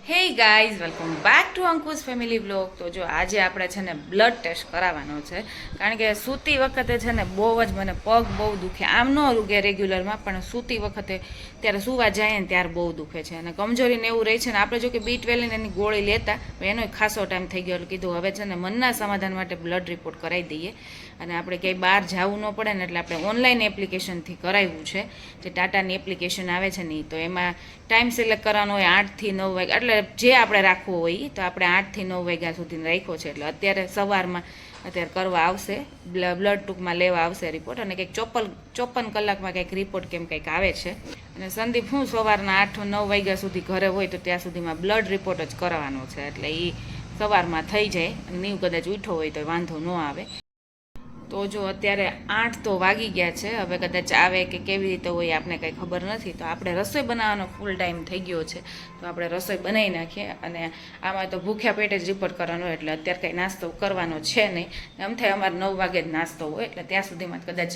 Hey guys welcome back to Ankush family blog. તો જો આજે આપણે છે ને બ્લડ ટેસ્ટ કરાવવાનો છે, કારણ કે સૂતી વખતે છે ને બહુ જ મને પગ બહુ દુખે. આમ ન દુખે રેગ્યુલરમાં, પણ સૂતી વખતે ત્યારે સુવા જાય ને ત્યારે બહુ દુખે છે અને કમજોરીને એવું રહે છે. ને આપણે જો કે B12 એની ગોળી લેતા એનો ખાસો ટાઈમ થઈ ગયો, એટલે કીધું હવે છે ને મનના સમાધાન માટે બ્લડ રિપોર્ટ કરાવી દઈએ. અને આપણે ક્યાંય બહાર જવું ન પડે ને, એટલે આપણે ઓનલાઈન એપ્લિકેશનથી કરાવ્યું છે. જે ટાટાની એપ્લિકેશન આવે છે ને, તો એમાં ટાઈમ સિલેક્ટ કરવાનો હોય 8 થી 9 વાગ્યા, એટલે જે આપણે રાખવું હોય. તો આપણે 8 થી 9 વાગ્યા સુધી રાખ્યો છે, એટલે અત્યારે સવારમાં અત્યારે કરવા આવશે, બ્લડ ટૂંકમાં લેવા આવશે રિપોર્ટ. અને કંઈક 54 કલાકમાં કંઈક રિપોર્ટ કેમ કંઈક આવે છે. અને સંદીપ હું સવારના 8-9 વાગ્યા સુધી ઘરે હોય, તો ત્યાં સુધીમાં બ્લડ રિપોર્ટ જ કરવાનો છે, એટલે એ સવારમાં થઈ જાય. અને નીવ કદાચ ઉઠો હોય તો વાંધો ન આવે. તો જો અત્યારે 8 તો વાગી ગયા છે, હવે કદાચ આવે કે કેવી રીતે હોય આપણે કંઈ ખબર નથી. તો આપણે રસોઈ બનાવવાનો ફૂલ ટાઈમ થઈ ગયો છે, તો આપણે રસોઈ બનાવી નાખીએ. અને આમાં તો ભૂખ્યા પેટે જ રિપોર્ટ કરવાનો હોય, એટલે અત્યારે કંઈ નાસ્તો કરવાનો છે નહીં. એમ થાય અમારે 9 વાગે જ નાસ્તો હોય, એટલે ત્યાં સુધીમાં કદાચ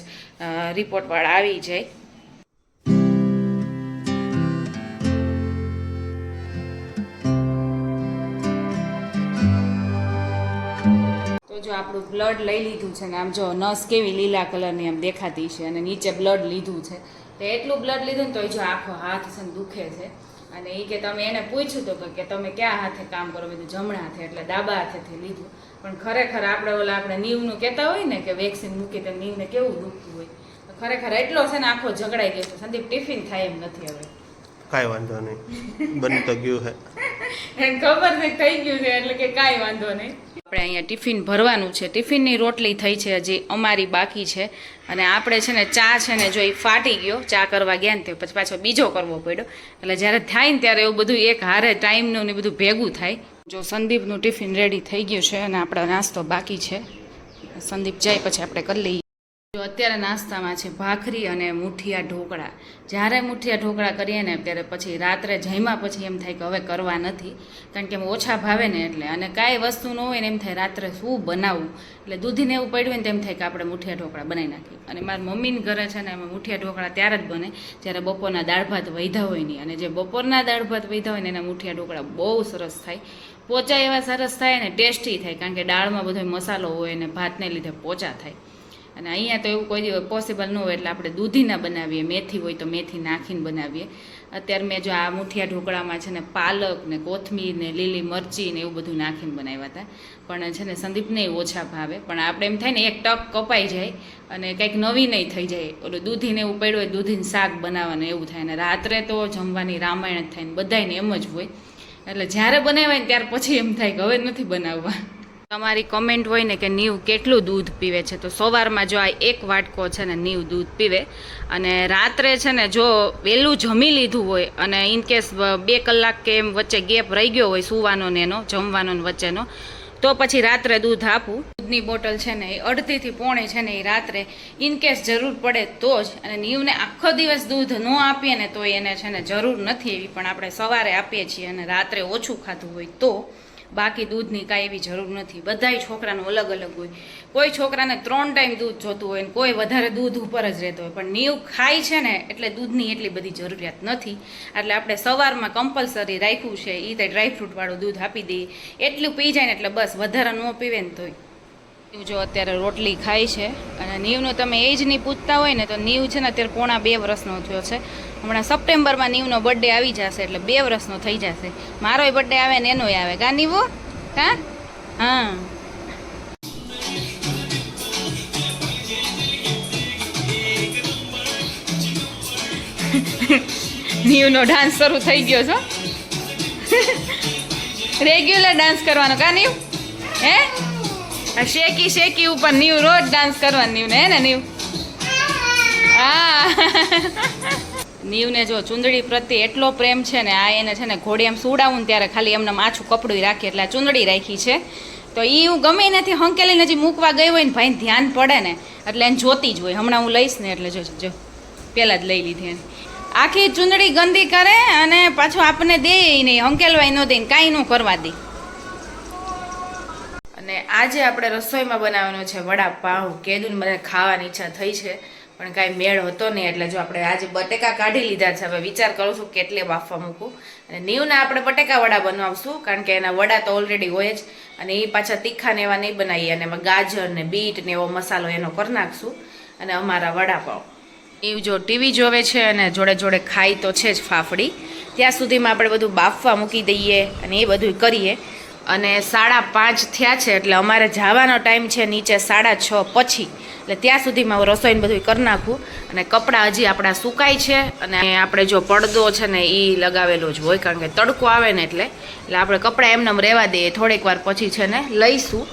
રિપોર્ટવાળા આવી જાય. જો આપણું બ્લડ લઈ લીધું છે ને, આમ જો નસ કેવી લીલા કલરની આમ દેખાતી છે, અને નીચે બ્લડ લીધું છે. તો એટલું બ્લડ લીધું ને, તો જો આખો હાથ છે ને દુખે છે. અને એ કે તમે એને પૂછ્યું તો કે તમે ક્યાં હાથે કામ કરો, બધું જમણા હાથે, એટલે ડાબા હાથેથી લીધું. પણ ખરેખર આપણે નીવનું કહેતા હોય ને કે વેક્સિન મૂકી તો નીવને કેવું દુખતું હોય, તો ખરેખર એટલો છે ને આખો ઝઘડાઈ ગયો છે. સંદીપ ટિફિન થાય એમ નથી હવે. કાંઈ વાંધો નહીં, બની તો ગયું છે. એને ખબર છે થઈ ગયું છે, એટલે કે કાંઈ વાંધો નહીં. આપણે અહીંયા ટિફિન ભરવાનું છે. ટિફિનની રોટલી થઈ છે, હજી અમારી બાકી છે. અને આપણે છે ને ચા છે ને, જો એ ફાટી ગયો, ચા કરવા ગયા ને, પછી પાછો બીજો કરવો પડ્યો. એટલે જ્યારે થાય ને ત્યારે એવું બધું એક હારે ટાઈમનું ને બધું ભેગું થાય. જો સંદીપનું ટિફિન રેડી થઈ ગયું છે, અને આપણો નાસ્તો બાકી છે. સંદીપ જાય પછી આપણે કરી લઈએ. જો અત્યારે નાસ્તામાં છે ભાખરી અને મુઠિયા ઢોકળા. જ્યારે મુઠિયા ઢોકળા કરીએ ને, ત્યારે પછી રાત્રે જમ્યા પછી એમ થાય કે હવે કરવા નથી, કારણ કે એમ ઓછા ભાવે ને એટલે. અને કાંઈ વસ્તુ ન હોય ને, એમ થાય રાત્રે શું બનાવવું. એટલે દૂધીને એવું પડ્યું ને, તેમ થાય કે આપણે મુઠિયા ઢોકળા બનાવી નાખીએ. અને મારા મમ્મીને ઘરે છે ને, એમાં મુઠિયા ઢોકળા ત્યારે જ બને જ્યારે બપોરના દાળ ભાત વધ્યા હોય નહીં. અને જે બપોરના દાળ ભાત વધ્યા હોય ને, એના મુઠિયા ઢોકળા બહુ સરસ થાય. પોચા એવા સરસ થાય ને ટેસ્ટી થાય, કારણ કે દાળમાં બધો મસાલો હોય ને ભાતને લીધે પોચા થાય. અને અહીંયા તો એવું કોઈ દિવસ પોસિબલ ન હોય, એટલે આપણે દૂધીના બનાવીએ. મેથી હોય તો મેથી નાખીને બનાવીએ. અત્યારે મેં જો આ મુઠિયા ઢોકળામાં છે ને પાલક ને કોથમીર ને લીલી મરચી ને એવું બધું નાખીને બનાવ્યા હતા. પણ છે ને સંદીપને ઓછા ભાવે. પણ આપણે એમ થાય ને એક ટક કપાઈ જાય અને કંઈક નવી નહીં થઈ જાય. ઓલું દૂધીને એવું પડ્યું હોય, દૂધીને શાક બનાવવાનું એવું થાય. ને રાત્રે તો જમવાની રામાયણ જ થાય ને બધાને એમ જ હોય. એટલે જ્યારે બનાવાય ને ત્યાર પછી એમ થાય કે હવે નથી બનાવવા. તમારી કમેન્ટ હોય ને કે નીવ કેટલું દૂધ પીવે છે, તો સવારમાં જો આ 1 વાટકો છે ને નીવ દૂધ પીવે. અને રાત્રે છે ને જો વહેલું જમી લીધું હોય અને ઇનકેસ 2 કલાક કે એમ વચ્ચે ગેપ રહી ગયો હોય સૂવાનો ને એનો જમવાનો ને વચ્ચેનો, તો પછી રાત્રે દૂધ આપું. દૂધની બોટલ છે ને એ 1.5 થી પોણી છે ને એ રાત્રે ઇનકેસ જરૂર પડે તો જ. અને નીવને આખો દિવસ દૂધ ન આપીએ ને તો એને છે ને જરૂર નથી એવી, પણ આપણે સવારે આપીએ છીએ અને રાત્રે ઓછું ખાધું હોય તો. બાકી દૂધની કાંઈ એવી જરૂર નથી. બધાય છોકરાનું અલગ અલગ હોય. કોઈ છોકરાને 3 ટાઈમ દૂધ જોતું હોય ને કોઈ વધારે દૂધ ઉપર જ રહેતો હોય. પણ નીવ ખાય છે ને એટલે દૂધની એટલી બધી જરૂરિયાત નથી. એટલે આપણે સવારમાં કમ્પલસરી રાખ્યું છે એ તો ડ્રાયફ્રૂટવાળું દૂધ આપી દઈએ. એટલું પી જાય ને એટલે બસ, વધારે ન પીવે ને તોય. જો અત્યારે રોટલી ખાય છે. અને નીવનું તમે એજ નહીં પૂછતા હોય ને, તો નીવ છે ને અત્યારે પોણા 2 વર્ષનો થયો છે. હમણાં સપ્ટેમ્બરમાં નીવનો બર્થડે આવી જશે, એટલે 2 વર્ષનો થઈ જશે. મારોય બર્થડે આવે ને એનોય આવે. કા નીવો? કા? હા. નીવનો ડાન્સ શરૂ થઈ ગયો છો. રેગ્યુલર ડાન્સ કરવાનો. કા નીવ? હે? શેકી શેકી ઉપર નીવ રોજ ડાન્સ કરવાનું નીવને, હે ને નીવ? હા. નીવને જો ચૂંદડી પ્રત્યે એટલો પ્રેમ છે ને, આ એને છે ને ઘોડી એમ સુડાવું ને ત્યારે ખાલી એમને માછું કપડું રાખી, એટલે આ ચૂંદડી રાખી છે. તો એ હું ગમે નથી હંકેલીને હજી મૂકવા ગઈ હોય ને, ભાઈને ધ્યાન પડે ને એટલે એને જોતી જ હોય. હમણાં હું લઈશ ને એટલે જો પહેલાં જ લઈ લીધી એને. આખી ચૂંદડી ગંદી કરે અને પાછું આપણને દે નહીં, હંકેલવાય ન દે, કાંઈ ન કરવા દે. અને આજે આપણે રસોઈમાં બનાવવાનો છે વડાપાઉં. કેદુને મને ખાવાની ઈચ્છા થઈ છે, પણ કાંઈ મેળ હતો નહીં. એટલે જો આપણે આજે બટેકા કાઢી લીધા છે. હવે વિચાર કરું છું કેટલે બાફવા મૂકું. અને નીવના આપણે બટેકા વડા બનાવશું, કારણ કે એના વડા તો ઓલરેડી હોય જ, અને એ પાછા તીખા ને એવા નહીં બનાવીએ, અને એમાં ગાજર ને બીટ ને એવો મસાલો એનો કરી નાખશું. અને અમારા વડાપાવ એ જો ટીવી જોવે છે અને જોડે જોડે ખાઈ તો છે જ ફાફડી. ત્યાં સુધીમાં આપણે બધું બાફવા મૂકી દઈએ અને એ બધું કરીએ. અને 5:30 થયા છે, એટલે અમારે જવાનો ટાઈમ છે નીચે 6:30 પછી. એટલે ત્યાં સુધીમાં હું રસોઈને બધું કરી નાખું. અને કપડાં હજી આપણા સુકાય છે, અને આપણે જો પડદો છે ને એ લગાવેલો જ હોય, કારણ કે તડકો આવે ને એટલે આપણે કપડાં એમને રહેવા દઈએ. થોડીક વાર પછી છે ને લઈશું.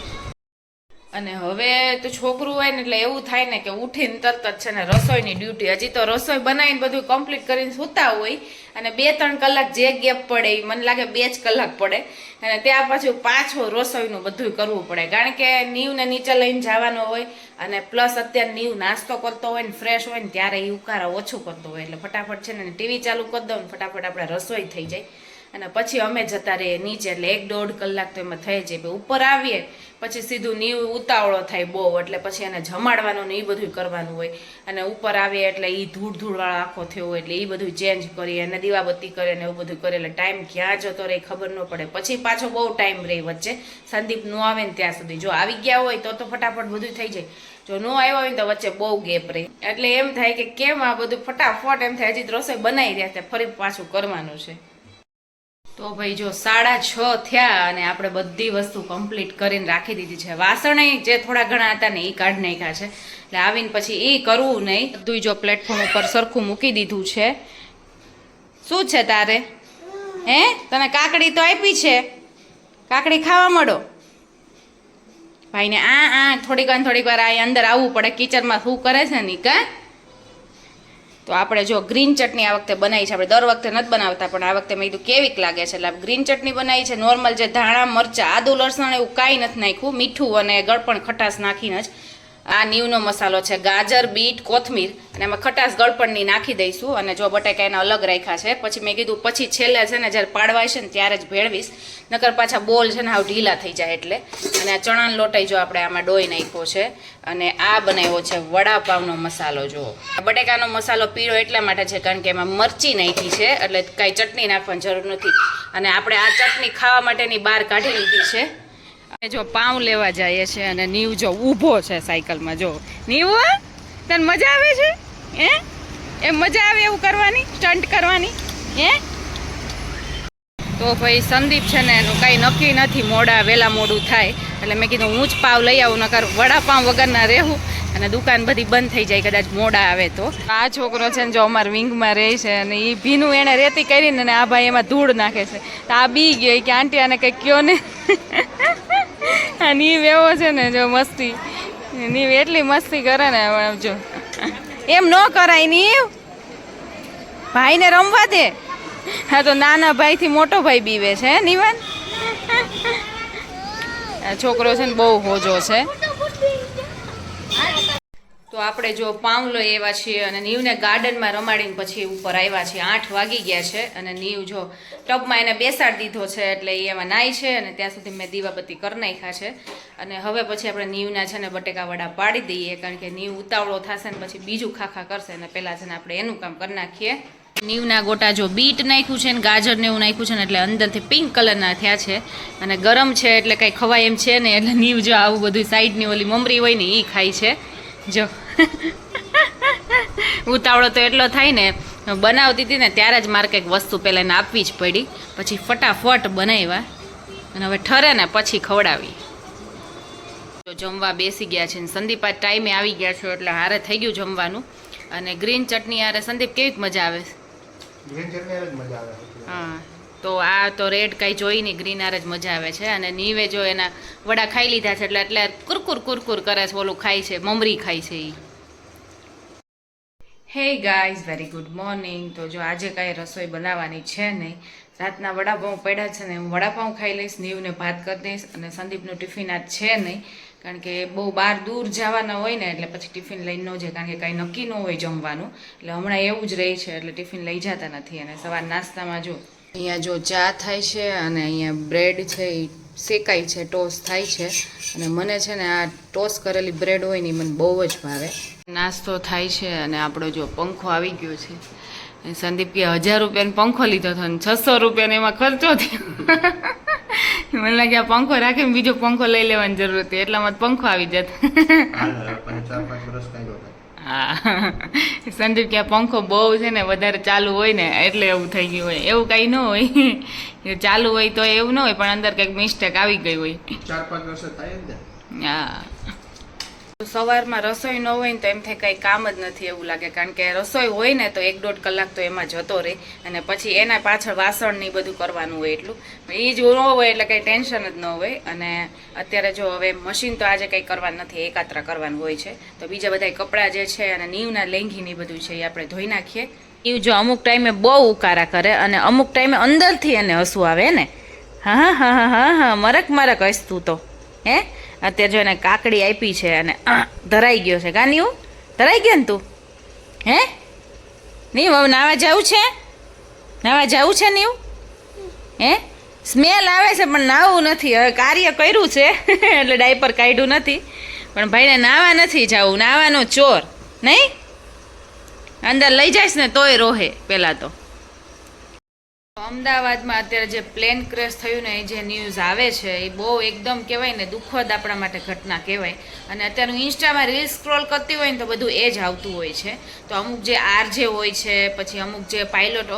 અને હવે તો છોકરું હોય ને એટલે એવું થાય ને કે ઉઠીને તરત જ છે ને રસોઈની ડ્યુટી. હજી તો રસોઈ બનાવીને બધું કમ્પ્લીટ કરીને સૂતા હોય, અને 2-3 કલાક જે ગેપ પડે એ મને લાગે 2 જ કલાક પડે. અને ત્યાં પાછું પાછું રસોઈનું બધું કરવું પડે, કારણ કે નીવને નીચે લઈને જવાનો હોય, અને પ્લસ અત્યારે નીવ નાસ્તો કરતો હોય ને ફ્રેશ હોય ને ત્યારે એ ઉકારા ઓછું કરતો હોય. એટલે ફટાફટ છે ને ટીવી ચાલુ કરી દો ને ફટાફટ આપણે રસોઈ થઈ જાય. અને પછી અમે જતા રહીએ નીચે, એટલે 1-1.5 કલાક તો એમાં થઈ જાય. ઉપર આવીએ પછી સીધું નીવ ઉતાવળો થાય બહુ, એટલે પછી એને જમાડવાનું ને એ બધું કરવાનું હોય. અને ઉપર આવીએ એટલે એ ધૂળવાળો આખો થયો હોય, એટલે એ બધું ચેન્જ કરીએ અને દીવાબત્તી કરે ને એવું બધું કરે, એટલે ટાઈમ ક્યાં જતો રહે ખબર ન પડે. પછી પાછો બહુ ટાઈમ રહે વચ્ચે, સંદીપ ન આવે ને ત્યાં સુધી. જો આવી ગયા હોય તો ફટાફટ બધું થઈ જાય, જો ન આવ્યો હોય ને તો વચ્ચે બહુ ગેપ રહે. એટલે એમ થાય કે કેમ આ બધું ફટાફટ એમ થાય, હજી રસોઈ બનાવી રહ્યા છે, ફરી પાછું કરવાનું છે. તો ભાઈ જો 6:30 થયા અને આપણે બધી વસ્તુ કમ્પ્લીટ કરીને રાખી દીધી છે. વાસણ જે થોડા ઘણા હતા ને એ કાઢી નાખ્યા છે, એટલે આવીને પછી એ કરવું નહીં. બધું જો પ્લેટફોર્મ ઉપર સરખું મૂકી દીધું છે. શું છે તારે? હે, તને કાકડી તો આપી છે, કાકડી ખાવા મળો ભાઈને. થોડીક વાર આ અંદર આવવું પડે, કિચનમાં શું કરે છે ને કા. તો આપણે જો ગ્રીન ચટણી આ વખતે બનાવી છે. આપણે દર વખતે નથી બનાવતા, પણ આ વખતે મેં કીધું કેવીક લાગે છે, એટલે ગ્રીન ચટણી બનાવી છે. નોર્મલ જે ધાણા મરચાં આદુ લસણ એવું કાંઈ નથી નાખ્યું, મીઠું અને ગળપણ ખટાશ નાખીને જ. આ નીવનો મસાલો છે, ગાજર બીટ કોથમીર, અને એમાં ખટાશ ગળપણની નાખી દઈશું. અને જો બટાકા એના અલગ રાખ્યા છે. પછી મેં કીધું પછી છેલ્લે છે ને જ્યારે પાડવાય છે ને ત્યારે જ ભેળવીશ, નકર પાછા બોલ છે ને હાવ ઢીલા થઈ જાય એટલે. અને આ ચણાનો લોટાઈ જો આપણે આમાં ડોઈ નાખ્યો છે. અને આ બનાવ્યો છે વડાપાવનો મસાલો. જો બટેકાનો મસાલો પીળો એટલા માટે છે કારણ કે એમાં મરચી નાખી છે, એટલે કાંઈ ચટણી નાખવાની જરૂર નથી. અને આપણે આ ચટણી ખાવા માટેની બહાર કાઢી લીધી છે. અને જો પાઉં લેવા જઈએ છે, અને નીવ જો ઊભો છે સાયકલમાં. જો નીવ, તને મજા આવે છે? એમ મજા આવે એવું કરવાની, સ્ટન્ટ કરવાની? તો ભાઈ સંદીપ છે ને એનું કાંઈ નક્કી નથી, વહેલા મોડું થાય. એટલે મેં કીધું હું જ પાવ લઈ આવું, નકર વડાપાવ વગરના રહેવું અને દુકાન બધી બંધ થઈ જાય કદાચ મોડા આવે તો. આ છોકરો છે ને જો અમારા વિંગમાં રહે છે, અને એ ભીનું એણે રેતી કરીને ને આ ભાઈ એમાં ધૂળ નાખે છે. તો આ બી ગયો કે આંટી આને કંઈક કયો ને. આ નીવ એવો છે ને જો મસ્તી, નીવ એટલી મસ્તી કરે ને. જો એમ ન કરાય નીવ, ભાઈને રમવા દે. હા તો નાના ભાઈથી મોટો ભાઈ બીવે છે નીવન. છોકરો છે ને બહુ હોજો છે. તો આપણે જો પાઉં લઈ આવ્યા છીએ, અને નીવને ગાર્ડનમાં રમાડીને પછી ઉપર આવ્યા છીએ. 8 વાગી ગયા છે, અને નીવ જો ટબમાં એને બેસાડી દીધો છે, એટલે એ એમાં નાય છે. અને ત્યાં સુધી મેં દીવાબત્તી કરી નાખ્યા છે. અને હવે પછી આપણે નીવના છે ને બટેકા વડા પાડી દઈએ, કારણ કે નીવ ઉતાવળો થશે ને પછી બીજું ખાખા કરશે, અને પહેલાં છે ને આપણે એનું કામ કરી નાખીએ. નીવના ગોટા જો બીટ નાખ્યું છે ને ગાજર ને એવું નાખ્યું છે ને, એટલે અંદરથી પિંક કલરના થયા છે. અને ગરમ છે એટલે કંઈ ખવાય એમ છે ને, એટલે નીવ જો આવું બધું સાઈડની ઓલી મમરી હોય ને એ ખાય છે. જો ઉતાવળો તો એટલો થાય ને, બનાવતી હતી ને ત્યારે જ મારે કંઈક વસ્તુ પહેલાં એને આપવી જ પડી, પછી ફટાફટ બનાવ્યા. અને હવે ઠરે ને પછી ખવડાવી. જમવા બેસી ગયા છે, સંદીપ આ ટાઈમે આવી ગયા છે, એટલે હારે થઈ ગયું જમવાનું. અને ગ્રીન ચટણી હારે સંદીપ કેવી મજા આવે? હા, તો આ તો રેડ કાંઈ જોઈ નહીં, ગ્રીન હારે જ મજા આવે છે. અને નીવે જો એના વડા ખાઈ લીધા છે, એટલે કુરકુર કરે છે, ઓલું ખાય છે, મમરી ખાય છે એ. Hey guys, very good morning. તો જો આજે કાંઈ રસોઈ બનાવવાની છે નહીં, રાતના વડાપાઉં પડ્યા છે ને, હું વડાપાઉં ખાઈ લઈશ, નીવને ભાત કરી દઈશ. અને સંદીપનું ટિફિન આજ છે નહીં, કારણ કે બહુ બહાર દૂર જવાના હોય ને, એટલે પછી ટિફિન લઈને ન જાય, કારણ કે કાંઈ નક્કી ન હોય જમવાનું. એટલે હમણાં એવું જ રહે છે, એટલે ટિફિન લઈ જતા નથી. અને સવાર નાસ્તામાં જો અહીંયા જો ચા થાય છે, અને અહીંયા બ્રેડ છે એ શેકાય છે, ટોસ થાય છે. અને મને છે ને આ ટોસ કરેલી બ્રેડ હોય ને મને બહુ જ ભાવે. નાસ્તો થાય છે અને આપણો જો પંખો આવી ગયો છે. અને સંદીપ કે 1000 રૂપિયાનો પંખો લીધો હતો અને 600 રૂપિયાનો એમાં ખર્ચો થયો. મને લાગે આ પંખો રાખીને બીજો પંખો લઈ લેવાની જરૂર હતી, એટલામાં પંખો આવી જતો. હા, સંદીપ કે આ પંખો બહુ છે ને વધારે ચાલુ હોય ને એટલે એવું થઈ ગયું હોય. એવું કાંઈ ન હોય, ચાલુ હોય તો એવું ન હોય, પણ અંદર કંઈક મિસ્ટેક આવી ગઈ હોય. 4-5 વર્ષ થાય ને. હા, સવારમાં રસોઈ ન હોય ને તો એમ થાય કંઈ કામ જ નથી એવું લાગે, કારણ કે રસોઈ હોય ને તો 1-1.5 કલાક તો એમાં જતો રહે અને પછી એના પાછળ વાસણ ને બધું કરવાનું હોય. એટલું એ જ ન હોય એટલે કંઈ ટેન્શન જ ન હોય. અને અત્યારે જો હવે મશીન તો આજે કંઈ કરવાનું નથી, એકાત્રા કરવાનું હોય છે, તો બીજા બધા કપડાં જે છે અને નીવના લેંઘી ને બધું છે એ આપણે ધોઈ નાખીએ. એ જો અમુક ટાઈમે બહુ ઉકારા કરે અને અમુક ટાઈમે અંદરથી એને હસવું આવે ને. હા હા હા હા હા, મરક હસતું તો હે. અત્યારે જો એને કાકડી આપી છે અને ધરાઈ ગયો છે. ગાનીયું ધરાઈ ગયો ને તું હે? નહીં હવે નાવા જવું છે? નાવા જવું છે ને? હે સ્મેલ આવે છે પણ નાવું નથી. હવે કાર્ય કર્યું છે એટલે ડાયપર કાઢ્યું નથી, પણ ભાઈને નાવા નથી જવું. નાવાનો ચોર નહીં, અંદર લઈ જઈશ ને તોય રોહે. પહેલાં તો અમદાવાદમાં અત્યારે જે પ્લેન ક્રેશ થયું ને એ જે ન્યૂઝ આવે છે એ બહુ એકદમ કહેવાય ને દુઃખદ આપણા માટે ઘટના કહેવાય. અને અત્યારે હું ઇન્સ્ટામાં રીલ્સ સ્ક્રોલ કરતી હોય ને તો બધું એ જ આવતું હોય છે. તો અમુક જે આરજે હોય છે, પછી અમુક જે પાયલોટ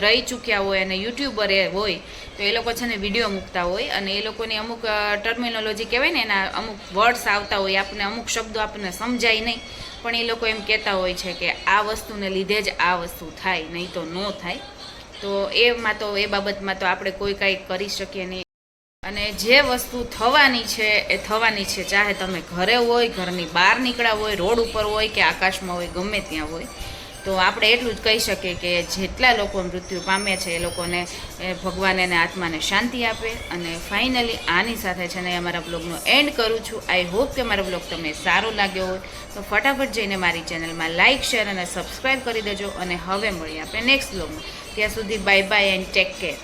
રહી ચૂક્યા હોય અને યુટ્યુબર એ હોય, તો એ લોકો છે ને વિડીયો મૂકતા હોય અને એ લોકોની અમુક ટર્મિનોલોજી કહેવાય ને એના અમુક વર્ડ્સ આવતા હોય, આપણને અમુક શબ્દો આપણને સમજાય નહીં, પણ એ લોકો એમ કહેતા હોય છે કે આ વસ્તુને લીધે જ આ વસ્તુ થાય, નહીં તો ન થાય. તો એમાં તો એ બાબતમાં તો આપણે કોઈ કાંઈ કરી શકીએ નહીં. અને જે વસ્તુ થવાની છે એ થવાની છે, ચાહે તમે ઘરે હોય, ઘરની બહાર નીકળ્યા હોય, રોડ ઉપર હોય કે આકાશમાં હોય, ગમે ત્યાં હોય. તો આપણે એટલું જ કહી શકીએ કે જેટલા લોકો મૃત્યુ પામ્યા છે એ લોકોને ભગવાન એને આત્માને શાંતિ આપે. અને ફાઇનલી આની સાથે છે ને અમારા બ્લોગનો એન્ડ કરું છું. આઈ હોપ કે મારો બ્લોગ તમને સારો લાગ્યો હોય તો ફટાફટ જઈને મારી ચેનલમાં લાઇક, શેર અને સબસ્ક્રાઈબ કરી દેજો. અને હવે મળીએ આપણે નેક્સ્ટ બ્લોગમાં. ત્યાં સુધી bye bye and take care.